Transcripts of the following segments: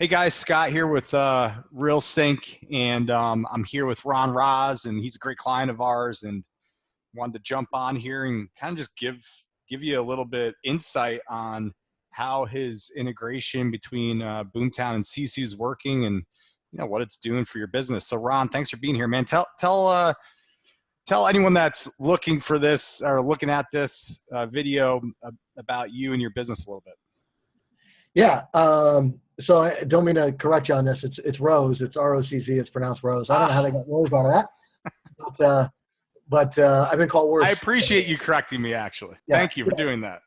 Hey guys, Scott here with Real Synch, and I'm here with Ron Rocz, and he's a great client of ours, and wanted to jump on here and kind of just give you a little bit insight on how his integration between BoomTown and SISU is working, and what it's doing for your business. So Ron, thanks for being here, man. Tell anyone that's looking for this or looking at this video about you and your business a little bit. Yeah. So I don't mean to correct you on this. It's Rose. It's R-O-C-Z. It's pronounced Rose. I don't know how they got Rose out of that, but I've been called worse. I appreciate you correcting me, actually. Yeah, thank you for doing that.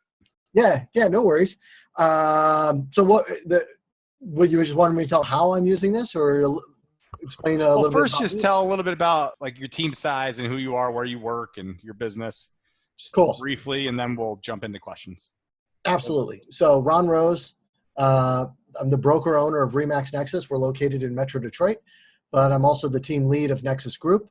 Yeah, no worries. So what you just wanted me to tell how I'm using this, or explain a little bit? Well, first, just tell a little bit about like your team size and who you are, where you work, and your business. Just briefly, and then we'll jump into questions. Absolutely. So Ron Rocz. I'm the broker owner of Remax Nexus. We're located in Metro Detroit, but I'm also the team lead of Nexus Group,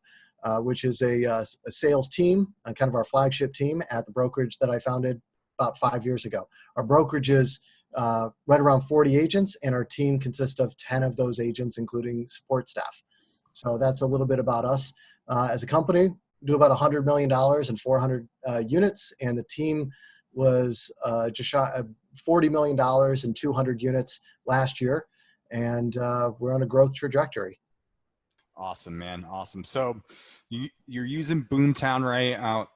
which is a sales team, kind of our flagship team at the brokerage that I founded about 5 years ago. Our brokerage is right around 40 agents, and our team consists of 10 of those agents, including support staff. So that's a little bit about us. As a company, we do about $100 million and 400 units, and the team was just shot $40 million and 200 units last year, and we're on a growth trajectory. Awesome, man. Awesome. So you're using BoomTown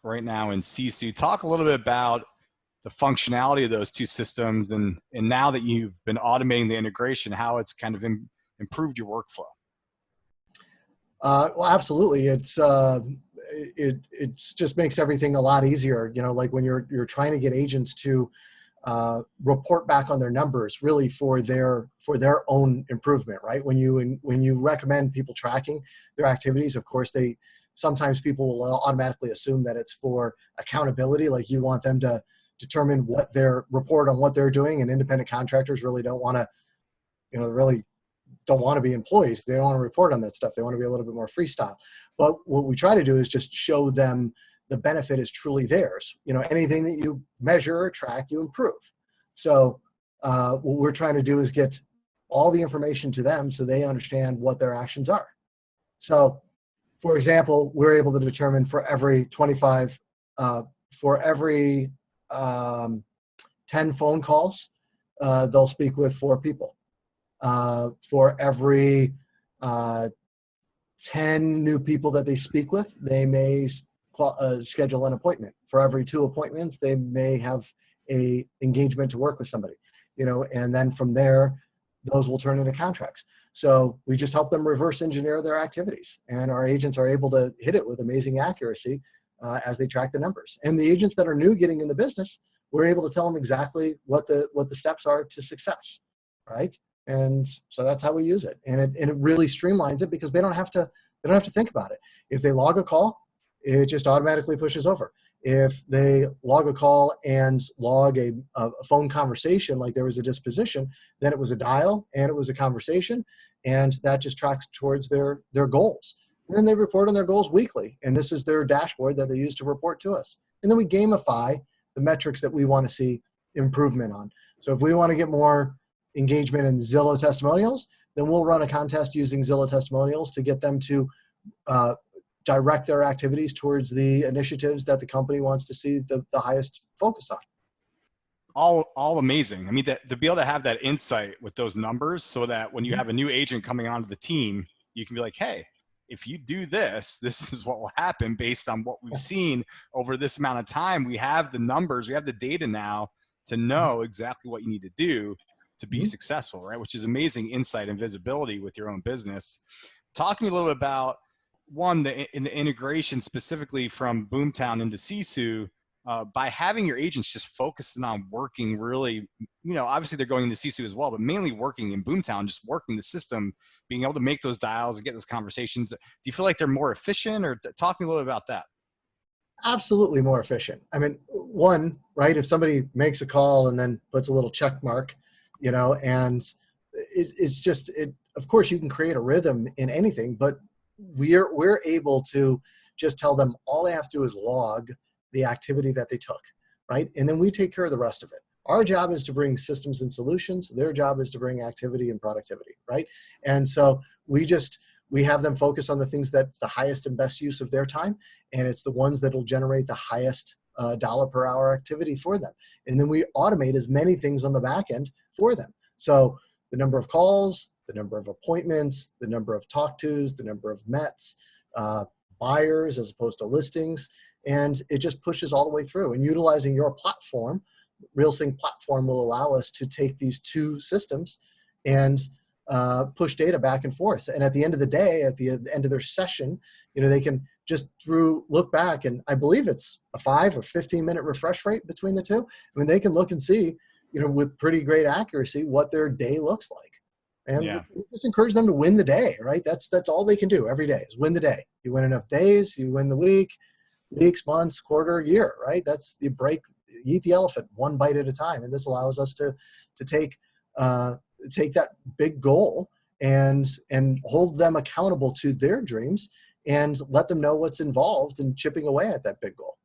right now in SISU. Talk a little bit about the functionality of those two systems, and now that you've been automating the integration, how it's kind of improved your workflow. Well, absolutely. It just makes everything a lot easier. Like when you're trying to get agents to report back on their numbers, really for their own improvement, right? When you recommend people tracking their activities, of course, sometimes people will automatically assume that it's for accountability, like you want them to determine what their report on what they're doing, and independent contractors really don't want to be employees. They don't want to report on that stuff. They want to be a little bit more freestyle. But what we try to do is just show them the benefit is truly theirs. Anything that you measure or track, you improve. So what we're trying to do is get all the information to them so they understand what their actions are. So, for example, we're able to determine for every 10 phone calls, they'll speak with 4 people. For every 10 new people that they speak with, they may schedule an appointment. For every 2 appointments, they may have a engagement to work with somebody, and then from there, those will turn into contracts. So we just help them reverse engineer their activities, and our agents are able to hit it with amazing accuracy as they track the numbers. And the agents that are new getting in the business, we're able to tell them exactly what the steps are to success, right? And so that's how we use it. And it really streamlines it, because they don't have to think about it. If they log a call, it just automatically pushes over. If they log a call and log a phone conversation, like there was a disposition, then it was a dial and it was a conversation, and that just tracks towards their goals. And then they report on their goals weekly, and this is their dashboard that they use to report to us. And then we gamify the metrics that we want to see improvement on. So if we want to get more engagement in Zillow testimonials, then we'll run a contest using Zillow testimonials to get them to direct their activities towards the initiatives that the company wants to see the highest focus on. All amazing. I mean, to be able to have that insight with those numbers, so that when you have a new agent coming onto the team, you can be like, hey, if you do this, this is what will happen based on what we've seen over this amount of time. We have the numbers, we have the data now to know exactly what you need to do to be successful, right? Which is amazing insight and visibility with your own business. Talk to me a little bit about the integration specifically from BoomTown into SISU, by having your agents just focusing on working really, obviously they're going into SISU as well, but mainly working in BoomTown, just working the system, being able to make those dials and get those conversations. Do you feel like they're more efficient, or talk to me a little bit about that? Absolutely more efficient. I mean, one, right, if somebody makes a call and then puts a little check mark, and it's just, of course you can create a rhythm in anything, but we're able to just tell them all they have to do is log the activity that they took, right? And then we take care of the rest of it. Our job is to bring systems and solutions. Their job is to bring activity and productivity, right? And so we have them focus on the things that's the highest and best use of their time, and it's the ones that will generate the highest dollar per hour activity for them. And then we automate as many things on the back end for them. So the number of calls, the number of appointments, the number of talk-tos, the number of METs, buyers as opposed to listings, and it just pushes all the way through. And utilizing your platform, RealSync platform, will allow us to take these two systems and push data back and forth. And at the end of the day, at the end of their session, they can just look back, and I believe it's a 5 or 15-minute refresh rate between the two. I mean, they can look and see, with pretty great accuracy what their day looks like. And we just encourage them to win the day, right? That's all they can do every day is win the day. You win enough days, you win the weeks, months, quarter, year, right? That's the break. You eat the elephant one bite at a time, and this allows us to take that big goal and hold them accountable to their dreams and let them know what's involved in chipping away at that big goal.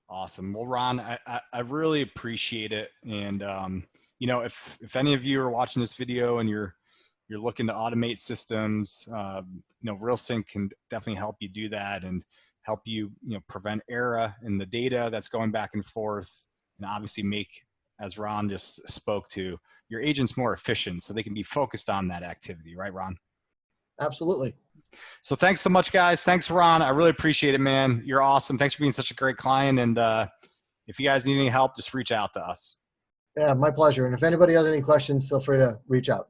Awesome. Well, Ron, I really appreciate it. And, if any of you are watching this video and you're looking to automate systems, RealSync can definitely help you do that and help you, prevent error in the data that's going back and forth, and obviously make, as Ron just spoke to, your agents more efficient so they can be focused on that activity. Right, Ron? Absolutely. So thanks so much, guys. Thanks, Ron. I really appreciate it, man. You're awesome. Thanks for being such a great client. And if you guys need any help, just reach out to us. Yeah, my pleasure. And if anybody has any questions, feel free to reach out.